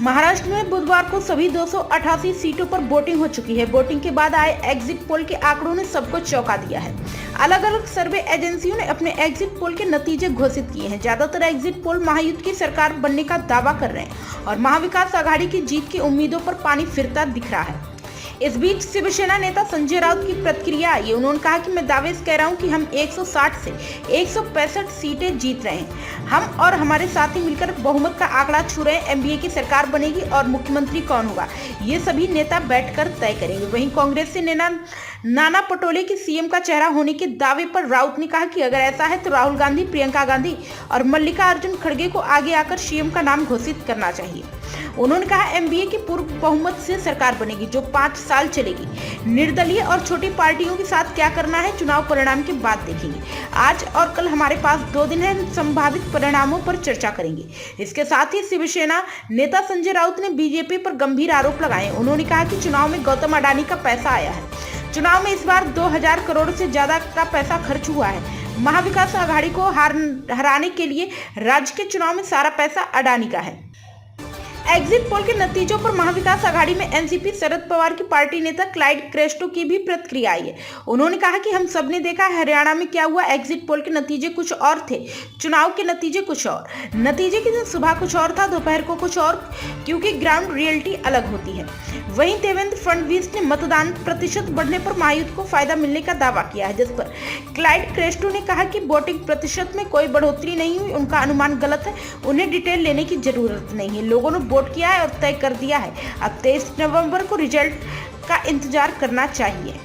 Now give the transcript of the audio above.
महाराष्ट्र में बुधवार को सभी 288 सीटों पर वोटिंग हो चुकी है। वोटिंग के बाद आए एग्जिट पोल के आंकड़ों ने सबको चौंका दिया है। अलग अलग सर्वे एजेंसियों ने अपने एग्जिट पोल के नतीजे घोषित किए हैं। ज्यादातर एग्जिट पोल महायुद्ध की सरकार बनने का दावा कर रहे हैं और महाविकास आघाड़ी की जीत की उम्मीदों पर पानी फिरता दिख रहा है। इस बीच शिवसेना नेता संजय राउत की प्रतिक्रिया आई। उन्होंने कहा कि मैं दावे से कह रहा हूं कि हम 160 से 165 सीटें जीत रहे हैं। हम और हमारे साथी मिलकर बहुमत का आंकड़ा छू रहे हैं। एनडीए की सरकार बनेगी और मुख्यमंत्री कौन होगा ये सभी नेता बैठकर तय करेंगे। वहीं कांग्रेस से नाना पटोले की सीएम का चेहरा होने के दावे पर राउत ने कहा कि अगर ऐसा है तो राहुल गांधी, प्रियंका गांधी और मल्लिकार्जुन खड़गे को आगे आकर सीएम का नाम घोषित करना चाहिए। उन्होंने कहा एनडीए की पूर्ण बहुमत से सरकार बनेगी जो 5 साल चलेगी। निर्दलीय और छोटी पार्टियों के साथ क्या करना है चुनाव परिणाम के बाद देखेंगे। आज और कल हमारे पास 2 दिन है, संभावित परिणामों पर चर्चा करेंगे। इसके साथ ही शिवसेना नेता संजय राउत ने बीजेपी पर गंभीर आरोप लगाए। उन्होंने कहा कि चुनाव में गौतम अडानी का पैसा आया है। चुनाव में इस बार 2000 करोड़ से ज्यादा का पैसा खर्च हुआ है। महाविकास आघाड़ी को हराने के लिए राज्य के चुनाव में सारा पैसा अडानी का है। एग्जिट पोल के नतीजों पर महाविकास आघाड़ी में एनसीपी शरद पवार की पार्टी नेता क्लाइड क्रेस्टो की भी प्रतिक्रिया आई है। उन्होंने कहा कि हम सबने देखा हरियाणा में क्या हुआ। एग्जिट पोल के नतीजे कुछ और थे, चुनाव के नतीजे कुछ और। नतीजे के दिन सुबह कुछ और था, दोपहर को कुछ और, क्योंकि ग्राउंड रियलिटी अलग होती है। वहीं देवेंद्र फडणवीस ने मतदान प्रतिशत बढ़ने पर महायुद्ध को फायदा मिलने का दावा किया है, जिस पर क्लाइड क्रेस्टो ने कहा कि वोटिंग प्रतिशत में कोई बढ़ोतरी नहीं हुई। उनका अनुमान गलत है, उन्हें डिटेल लेने की जरूरत नहीं है। लोगों ने वोट किया है और तय कर दिया है। अब 23 नवंबर को रिजल्ट का इंतजार करना चाहिए।